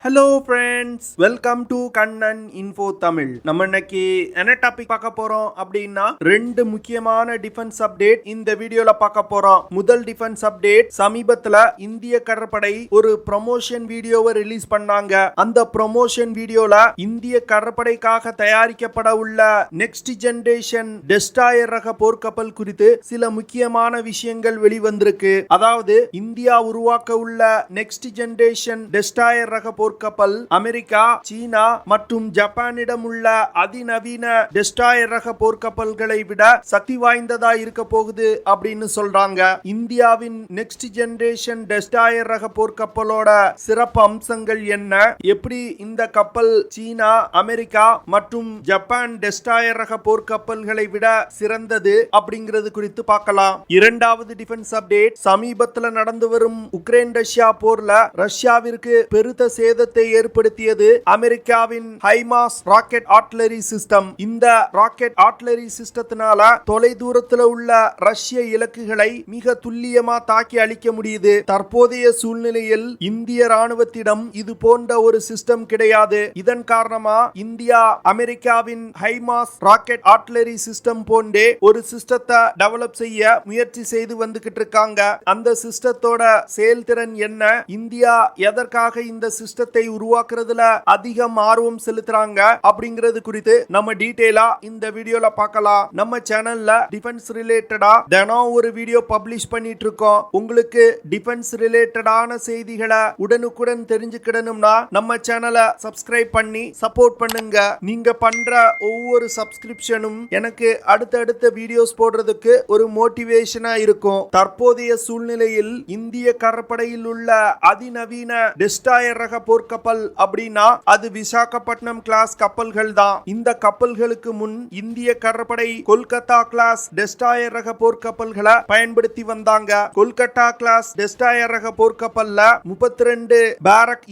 Hello friends, welcome to Kannan info Tamil. நம்ம இன்னைக்கு என்ன டாபிக் பார்க்க போறோம் அப்படின்னா ரெண்டு முக்கியமான டிஃபென்ஸ் அப்டேட் இந்த வீடியோல பார்க்க போறோம். முதல் டிஃபென்ஸ் அப்டேட், சமீபத்துல இந்திய கடற்படை ஒரு ப்ரமோஷன் வீடியோவை ரிலீஸ் பண்ணாங்க. அந்த ப்ரமோஷன் வீடியோல இந்திய கடற்படைக்காக தயாரிக்கப்பட உள்ள நெக்ஸ்ட் ஜெனரேஷன் டெஸ்ட்ராயர் ரக போர்க்கப்பல் குறித்து சில முக்கியமான விஷயங்கள் வெளிவந்திருக்கு. அதாவது இந்தியா உருவாக்க உள்ள நெக்ஸ்ட் ஜெனரேஷன் டெஸ்ட்ராயர் ரக கப்பல் அமெரிக்கா, சீனா மற்றும் ஜப்பானிடம் உள்ள அதிநவீன டெஸ்ட்ராயர் ரக போர்க்கப்பல்களை விட சக்தி வாய்ந்ததா இருக்க போகுது அப்படின்னு சொல்றாங்க. இந்தியாவின் நெக்ஸ்ட் ஜெனரேஷன் டெஸ்ட்ராயர் ரக போர்க்கப்பலோட சிறப்பு அம்சங்கள் என்ன, எப்படி இந்த கப்பல் சீனா, அமெரிக்கா மற்றும் ஜப்பான் டெஸ்ட்ராயர் ரக போர்க்கப்பல்களை விட சிறந்தது அப்படிங்கிறது குறித்து பார்க்கலாம். இரண்டாவது டிஃபென்ஸ் அப்டேட், சமீபத்தில் நடந்து வரும் உக்ரைன் ரஷ்யா போர்ல ரஷ்யாவிற்கு பெருத்த சேதத்தை ஏற்படுத்தியது அமெரிக்காவின் ஹைமார்ஸ் ராக்கெட் ஆர்ட்டிலரி சிஸ்டம். இந்த ராக்கெட் ஆர்ட்டிலரி சிஸ்டத்தினால தொலை தூரத்தில் உள்ள ரஷ்ய இலக்குகளை மிக துல்லியமா தாக்கி அழிக்க முடியுது. தற்போதைய சூழ்நிலையில் இந்திய ராணுவத்திடம் இது போன்ற ஒரு சிஸ்டம் கிடையாது. இதன் காரணமா இந்தியா அமெரிக்காவின் ஹைமார்ஸ் ராக்கெட் ஆர்ட்டிலரி சிஸ்டம் போன்றே ஒரு சிஸ்டத்தை டெவலப் செய்ய முயற்சி செய்து வந்துகிட்டு இருக்காங்க. அந்த சிஸ்டத்தோட செயல்திறன் என்ன, இந்தியா எதற்காக இந்த சிஸ்டத்தை உருவாக்குறதுல அதிகம் ஆர்வம் செலுத்துறாங்க அப்படிங்கிறது குறித்து நம்ம டீடைலா இந்த வீடியோல பார்க்கலாம். நம்ம சேனல்ல டிஃபென்ஸ் ரிலேட்டடா தினம் ஒரு வீடியோ பப்ளிஷ் பண்ணிட்டு இருக்கோம். உங்களுக்கு டிஃபென்ஸ் ரிலேட்டடான செய்திகளை உடனுக்குடன் தெரிஞ்சுக்கிடணும்னா நம்ம சேனலை சப்ஸ்கிரைப் பண்ணி சப்போர்ட் பண்ணுங்க. நீங்க பண்ற ஒவ்வொரு சப்ஸ்கிரிப்ஷனும் எனக்கு அடுத்தடுத்த வீடியோஸ் போடுறதுக்கு ஒரு மோட்டிவேஷனா இருக்கும். தற்போதைய சூழ்நிலையில் இந்திய கடற்படையில் உள்ள அதிநவீன டெஸ்ட்ராயர் ரக போர்க்கப்பல் அப்படின்னா அது விசாகப்பட்டினம் கிளாஸ் கப்பல்கள் தான். இந்த கப்பல்களுக்கு முன் இந்திய கடற்படை கொல்கத்தா கிளாஸ் டெஸ்ட்ராயர் ரக போர்க்கப்பல்களை பயன்படுத்தி வந்தாங்க. கொல்கத்தா கிளாஸ் டெஸ்ட்ராயர் ரக போர்க்கப்பல்ல 32 பாரக்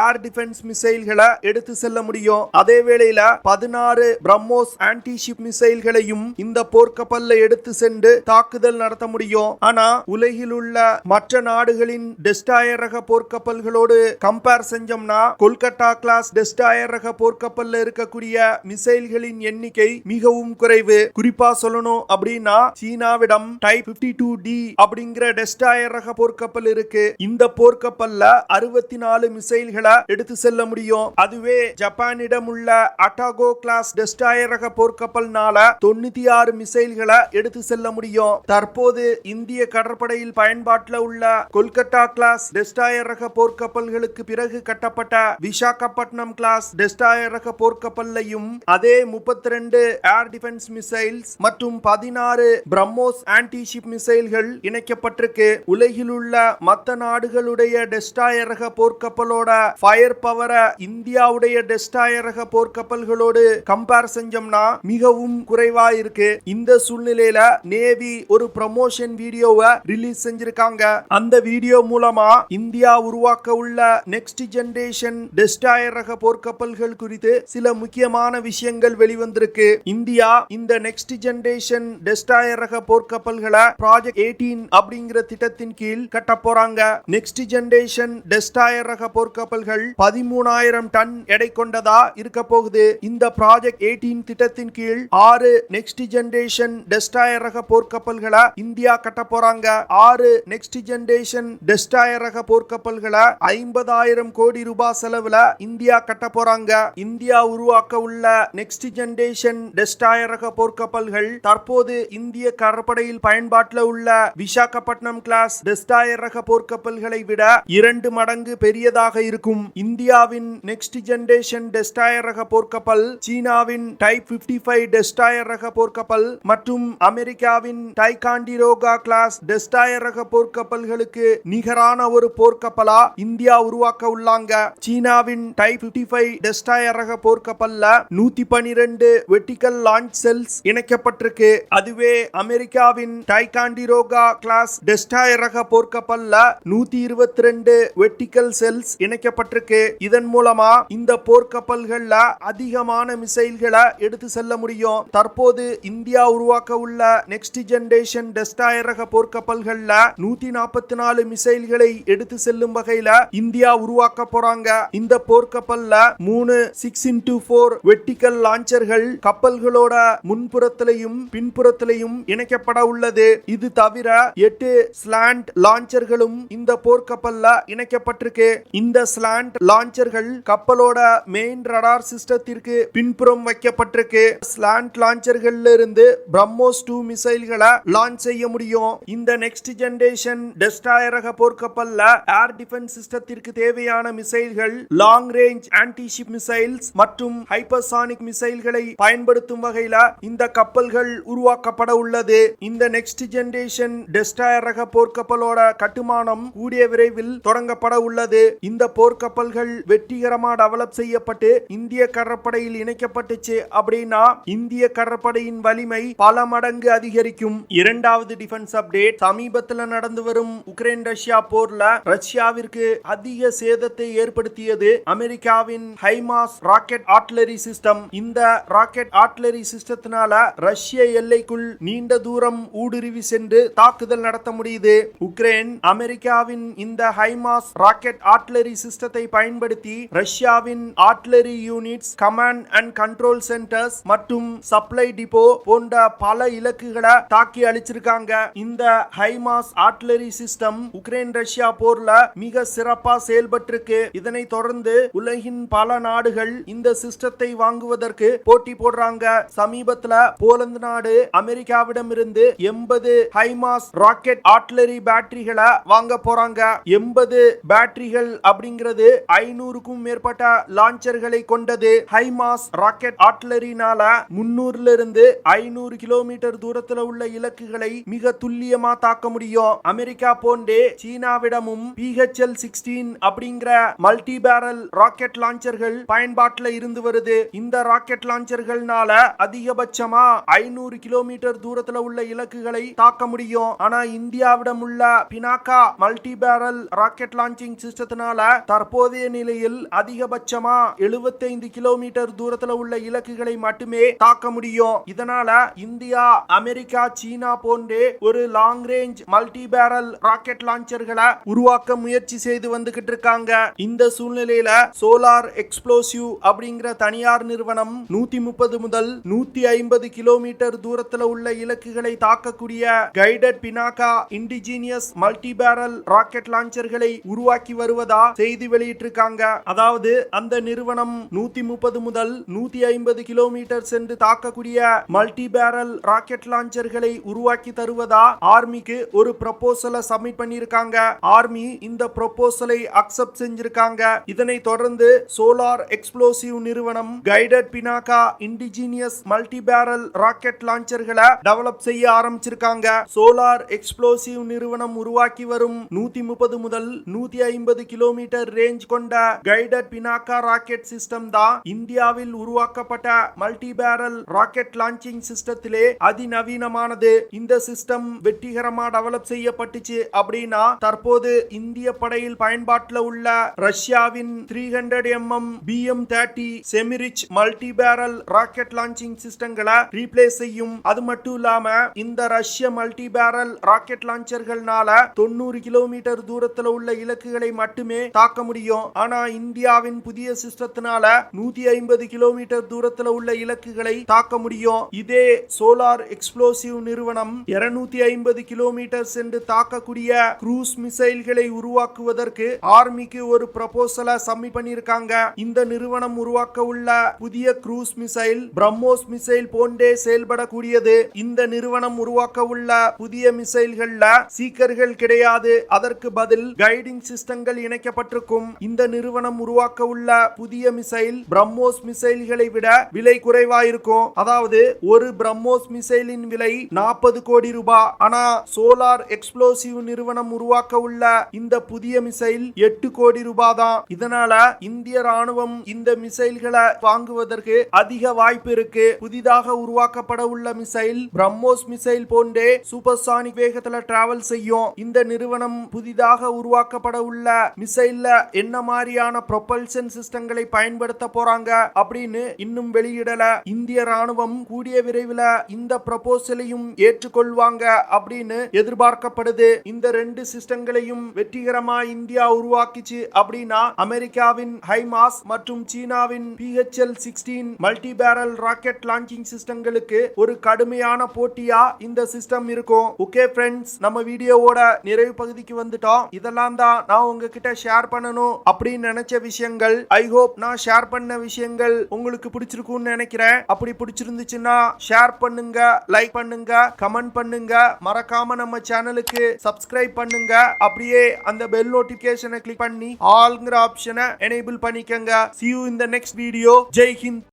ஏர் டிஃபென்ஸ் மிசைல்களை எடுத்து செல்ல முடியும். அதே வேளையில 16 பிரம்மோஸ் ஆன்டி ஷிப் மிசைல்களையும் இந்த போர்க்கப்பல்ல எடுத்து சென்று தாக்குதல் நடத்த முடியும். ஆனா உலகில் உள்ள மற்ற நாடுகளின் டெஸ்ட்ராயர் ரக போர்க்கப்பல்களோடு கம்பேர் செஞ்சோம்னா கொல்கத்தா கிளாஸ் டெஸ்ட்ராயர் ரக போர்க்கப்பல்ல இருக்கக்கூடிய மிசைல்களின் எண்ணிக்கை மிகவும் குறைவு. குறிப்பா சொல்லணும் அப்படின்னா சீனாவிடம் டைப் 52D அப்படிங்கிற டெஸ்ட்ராயர் ரக போர்க்கப்பல் இருக்கு. இந்த போர்க்கப்பல்ல 64 மிசைல்களை எடுத்து செல்ல முடியும். அதுவே ஜப்பானிடம் உள்ள அட்டாகோ கிளாஸ் டெஸ்ட்ராயர் ரக போர்க்கப்பல்னால 96 மிசைல்களை எடுத்து செல்ல முடியும். தற்போது இந்திய கடற்படையில் பயன்பாட்டில் உள்ள கொல்கத்தா கிளாஸ் டெஸ்ட்ராயர் ரக போர்க்கப்பல்களுக்கு பிறகு கட்டப்பட்ட விசாகப்பட்டினம் கிளாஸ் டெஸ்ட்ராயர் ரக போர்க்கப்பல்லையும் அதே 32 ஏர் டிஃபென்ஸ் மிசைல்ஸ் மற்றும் 16 பிரம்மோஸ் ஆன்டி ஷிப் மிசைல்கள் இணைக்கப்பட்டிருக்கு. உலகில் உள்ள மற்ற நாடுகளுடைய டெஸ்ட்ராயர் ரக போர்க்கப்பலோட ஃபயர் பவரை இந்தியாவுடைய டெஸ்ட்ராயர் ரக போர்க்கப்பல்களோடு கம்பேர் செஞ்சோம்னா மிகவும் குறைவா இருக்கு. இந்த சூழ்நிலையில நேவி ஒரு ப்ரமோஷன் வீடியோவை ரிலீஸ் செஞ்சிருக்காங்க. அந்த வீடியோ மூலமா இந்தியா உருவாக்க உள்ள நெக்ஸ்ட் ஜெனரேஷன் டெஸ்ட்ராயர் ரக போர்க்கப்பல்கள் குறித்து சில முக்கியமான விஷயங்கள் வெளிவந்திருக்கு. இந்தியா இந்த நெக்ஸ்ட் ஜெனரேஷன் டெஸ்ட்ராயர் ரக போர்க்கப்பல்களை Project-18 அப்படிங்கிற திட்டத்தின் கீழ் கட்ட போறாங்க. நெக்ஸ்ட் ஜெனரேஷன் டெஸ்ட்ராயர் ரக போர்க்கப்பல்கள் 13,000 டன் எடை கொண்டதா இருக்க போகுது. இந்த Project-18 திட்டத்தின் கீழ் 6 நெக்ஸ்ட் ஜெனரேஷன் டெஸ்ட்ராயர் ரக போர்க்கப்பல்களை இந்தியா கட்ட போறாங்க. 6 நெக்ஸ்ட் ஜெனரேஷன் டெஸ்ட்ராயர் ரக போர்க்கப்பல்களை 50,000 கோடி ரூபாய் செலவுல இந்தியா கட்ட போறாங்க. இந்தியா உருவாக்க உள்ள நெக்ஸ்ட் ஜெனரேஷன் டெஸ்ட்ராயர் ரக போர்க்கப்பல்கள் தற்போது இந்திய கடற்படையில் பயன்பாட்டில் உள்ள விசாகப்பட்டினம் கிளாஸ் டெஸ்ட்ராயர் ரக போர்க்கப்பல்களை விட 2 மடங்கு பெரியதாக இருக்கும். இந்தியாவின் நெக்ஸ்ட் ஜெனரேஷன் டெஸ்ட்ராயர் ரக போர்க்கப்பல் சீனாவின் டைப் 55 டெஸ்ட்ராயர் ரக போர்க்கப்பல் மற்றும் அமெரிக்காவின் டைகாண்டிரோகா கிளாஸ் டெஸ்ட்ராயர் ரக போர்க்கப்பல்களுக்கு நிகரான ஒரு போர்க்கப்பலா இந்தியா உருவாக்க உள்ளாங்க. சீனாவின் டைப் 55 டெஸ்ட்ராயர் ரக போர்க்கப்பல்ல 112 வெர்டிகல் லான்ச் செல்ஸ் இணைக்கப்பட்டிருக்கு. அதுவே அமெரிக்காவின் டைகாண்டிரோகா கிளாஸ் டெஸ்ட்ராயர் ரக போர்க்கப்பல்ல 122 வெர்டிகல் செல்ஸ் இணைக்கப்பட்டிருக்கு. இதன் மூலமா இந்த போர்க்கப்பல்கள்ல அதிகமான மிசைல்களை எடுத்து செல்ல முடியும். தற்போது இந்தியா உருவாக்க உள்ள நெக்ஸ்ட் ஜெனரேஷன் டெஸ்ட்ராயர் ரக போர்க்கப்பல்கள்ல 144 மிசைல்களை எடுத்து செல்லும் வகையில இந்தியா உருவாக்க உருவாக்க போறாங்க. இந்த போர்க்கப்பல்ல 3 6x4 வெர்டிகல் லான்ச்சர்கள் கப்பல்களோட முன்புறத்திலையும் பின்புறத்திலையும் இணைக்கப்பட உள்ளது. இது தவிர 8 ஸ்லாண்ட் லான்ச்சர்களும் இந்த போர்க்கப்பல்ல இணைக்கப்பட்டிருக்கு. இந்த ஸ்லாண்ட் லான்ச்சர்கள் கப்பலோட மெயின் ரடார் சிஸ்டத்திற்கு பின்புறம் வைக்கப்பட்டிருக்கு. ஸ்லாண்ட் லான்ச்சர்கள்ல இருந்து பிரம்மோஸ் 2 மிசைல்களை லான்ச் செய்ய முடியும். இந்த நெக்ஸ்ட் ஜெனரேஷன் டெஸ்ட்ராயர் ரக போர்க்கப்பல்ல ஏர் டிஃபென்ஸ் சிஸ்டத்திற்கு தேவையான மிசைல்கள், long range anti ship missiles மற்றும் ஹைப்பர்சானிக் மிசைல்களை பயன்படுத்தும் வகையில இந்த கப்பல்கள் உருவாக்கப்பட உள்ளது. இந்த நெக்ஸ்ட் ஜெனரேஷன் டெஸ்ட்ராயர் ரக போர்க்கப்பலோட கட்டுமானம் கூடிய விரைவில் தொடங்கப்பட உள்ளது. இந்த போர்க்கப்பல்கள் வெற்றிகரமாக டெவலப் செய்யப்பட்டு இந்திய கடற்படையில் இணைக்கப்பட்டுச்சு அப்படின்னா இந்திய கடற்படையின் வலிமை பல மடங்கு அதிகரிக்கும். இரண்டாவது டிஃபென்ஸ் அப்டேட், சமீபத்தில் நடந்து வரும் உக்ரைன் ரஷ்யா போர்ல ரஷ்யாவிற்கு அதிக சேதத்தை ஏற்படுத்தியது அமெரிக்காவின் ஹைமாஸ் ராக்கெட் ஆர்ட்டிலரி சிஸ்டம். இந்த ராக்கெட் ஆர்ட்டிலரி சிஸ்டத்தினால ரஷ்ய எல்லைக்குள் நீண்ட தூரம் ஊடுருவி சென்று தாக்குதல் நடத்த முடியுது. உக்ரைன் அமெரிக்காவின் இந்த ஹைமாஸ் ராக்கெட் ஆர்ட்டிலரி சிஸ்டத்தை பயன்படுத்தி ரஷ்யாவின் artillery units, command and control centres மற்றும் சப்ளை டிப்போ போன்ற பல இலக்குகளை தாக்கி அழிச்சிருக்காங்க. இந்த high mast artillery system Ukraine Russia போர்ல மிக சிறப்பா செயல்பட்டிருக்கு. இதனை தொடர்ந்து உலகின் பல நாடுகள் இந்த சிஸ்டத்தை வாங்குவதற்கு போட்டி போடுறாங்க. சமீபத்துல போலந்து நாடு அமெரிக்காவிடம் இருந்து 80 ஹைமாஸ் ராக்கெட் ஆர்ட்டிலரி பேட்டரிகளை வாங்க போறாங்க. 80 பேட்டரிகள் அப்படிங்கிறது 500க்கும் மேற்பட்ட லான்ச்சர்களை கொண்டது. ஹைமாஸ் ராக்கெட் ஆர்ட்டிலரினால 300 இருந்து 500 கிலோமீட்டர் தூரத்தில் உள்ள இலக்குகளை மிக துல்லியமா தாக்க முடியும். அமெரிக்கா போன்றே சீனாவிடமும் PHL-16 அப்படிங்கிற மல்டி பேரல் ராக்கெட் லான்ச்சர்கள் பயன்பாட்டில் இருந்து வருது. இந்த ராக்கெட் லான்ச்சர்கள்னால அதிகபட்சமா 500 கிலோமீட்டர் தூரத்தில் உள்ள இலக்குகளை தாக்க முடியும். ஆனா இந்தியாவிடம் உள்ள Pinaka multi barrel rocket launching சிஸ்டத்தினால தற்போதைய நிலையில் அதிகபட்சமா 75 கிலோமீட்டர் தூரத்தில் உள்ள இலக்குகளை மட்டுமே தாக்க முடியும். இதனால இந்தியா, அமெரிக்கா, சீனா போன்றே ஒரு long range multi barrel rocket லான்ச்சர்களை உருவாக்க முயற்சி செய்து வந்துகிட்டு இருக்காங்க. இந்த சூழ்நிலையில சோலார் எக்ஸ்ப்ளோசிவ் அப்படிங்கிற தனியார் நிறுவனம் 130 முதல் 150 கிலோமீட்டர் தூரத்தில் உள்ள இலக்குகளை தாக்கக்கூடிய guided Pinaka indigenous multi barrel rocket லான்ச்சர்களை உருவாக்கி வருவதா செய்தி வெளியிட்டிருக்காங்க. அதாவது அந்த நிறுவனம் 130 முதல் 150 கிலோமீட்டர் சென்று தாக்கக்கூடிய மல்டி பேரல் ராக்கெட் லான்ச்சர்களை உருவாக்கி தருவதா ஆர்மிக்கு ஒரு ப்ரொபோசலை சப்மிட் பண்ணியிருக்காங்க. ஆர்மி இந்த ப்ரொபோசலை அக்செப்ட் செஞ்சிருக்காங்க. இதனை தொடர்ந்து சோலார் எக்ஸ்ப்ளோசிவ் நிறுவனம் guided Pinaka indigenous multi barrel rocket லான்ச்சர்களை டெவலப் செய்ய ஆரம்பிச்சிருக்காங்க. சோலார் எக்ஸ்ப்ளோசிவ் நிறுவனம் உருவாக்கி வரும் 130 முதல் 150 கிலோமீட்டர் ரேஞ்ச் கொண்ட கைடட் பினாக்கா ராக்கெட் சிஸ்டம் தான் இந்தியாவில் உருவாக்கப்பட்ட மல்டி பேரல் ராக்கெட் லான்ச்சிங் சிஸ்டத்திலே அதிநவீனமானது. இந்த சிஸ்டம் வெற்றிகரமா டெவலப் செய்யப்பட்டுச்சு அப்படின்னா தற்போது இந்திய படையில் பயன்பாட்டில் உள்ள ரஷ்யாவின் 300mm BM-30 Smerch multi barrel rocket launching சிஸ்டங்களை ரீப்ளேஸ் செய்யும். அது மட்டும் இல்லாம இந்த ரஷ்ய மல்டி பேரல் ராக்கெட் லான்ச்சர்கள்னால 90 கிலோமீட்டர் தூரத்தில் உள்ள இலக்குகளை மட்டுமே தாக்க முடியும். ஆனா இந்தியாவின் புதிய சிஸ்டத்தினால 150 கிலோமீட்டர் தூரத்தில் உள்ள இலக்குகளை தாக்க முடியும். இதே சோலார் எக்ஸ்ப்ளோசிவ் நிறுவனம் 250 கிலோமீட்டர் சென்று தாக்கக்கூடிய க்ரூஸ் மிசைல்களை உருவாக்குவதற்கு ஆர்மிக்கு ஒரு ப்ரொபோசலை சப்மிட் பண்ணியிருக்காங்க. இந்த நிறுவனம் உருவாக்க உள்ள புதிய க்ரூஸ் மிசைல் பிரம்மோஸ் மிசைல் போன்றே செயல்படக்கூடியது. இந்த நிறுவனம் உருவாக்க உள்ள புதிய மிசைல்கள்ல சீக்கர்கள் கிடையாது, அதற்கு பதில் கைடிங் சிஸ்டங்கள் இணைக்கப்பட்டிருக்கும். இந்த நிறுவனம் உருவாக்க உள்ள புதிய மிசைல் பிரம்மோஸ் மிசைல்களை விட விலை குறைவாயிருக்கும். அதாவது ஒரு பிரம்மோஸ் மிசைலின் விலை 40 கோடி ரூபாய். ஆனா சோலார் எக்ஸ்ப்ளோசிவ் நிறுவனம் உருவாக்க உள்ள இந்த புதிய மிசைல் 8 கோடி ரூபாய் தான். இதனால இந்திய ராணுவம் இந்த மிசைல்களை வாங்குவதற்கு அதிக வாய்ப்பு இருக்கு. புதிதாக உருவாக்கப்பட உள்ள மிசைல் பிரம்மோஸ் மிசைல் போன்றே சூப்பர்சானிக் வேகத்துல டிராவல் செய்யும். இந்த நிறுவனம் புதிதாக உருவாக்கப்பட உள்ள மிசைல்ல என்ன மாதிரியான ப்ரொபல்ஷன் சிஸ்டங்களை பயன்படுத்த போறாங்க அப்படின்னு இன்னும் வெளியிடல. இந்திய ராணுவம் கூடிய விரைவில் இந்த ப்ரொபோசலையும் ஏற்றுக்கொள்வாங்க அப்படின்னு எதிர்பார்க்கப்படுது. இந்த 2 சிஸ்டங்களையும் வெற்றிகரமா இந்தியா உருவாக்கிச்சு அப்படின்னா அமெரிக்காவின் ஹைமாஸ் மற்றும் சீனாவின் PHL-16 multi barrel rocket launching சிஸ்டங்களுக்கு ஒரு கடுமையான போட்டியா இந்த சிஸ்டம் இருக்கும். ஓகே ஃப்ரெண்ட்ஸ், நம்ம வீடியோவோட நிறைவு பகுதிக்கு வந்துட்டோம். இதெல்லாம் தான் நான் உங்ககிட்ட ஷேர் பண்ணணும் அப்படின்னு நினைச்ச விஷயங்கள். ஐ ஹோப் நான் ஷேர் பண்ண விஷயங்கள் உங்களுக்கு பிடிச்சிருக்கும்னு நினைக்கிறேன். அப்படி பிடிச்சிருந்துச்சுன்னா ஷேர் பண்ணுங்க, லைக் பண்ணுங்க, கமெண்ட் பண்ணுங்க. மறக்காம நம்ம சேனலுக்கு சப்ஸ்கிரைப் பண்ணுங்க. அப்படியே அந்த பெல் நோட்டிபிகேஷனை கிளிக் பண்ணி ஆல்ங்கிற ஆப்ஷனை எனேபிள் பண்ணிக்கங்க. See you in the next video. Jai Hind.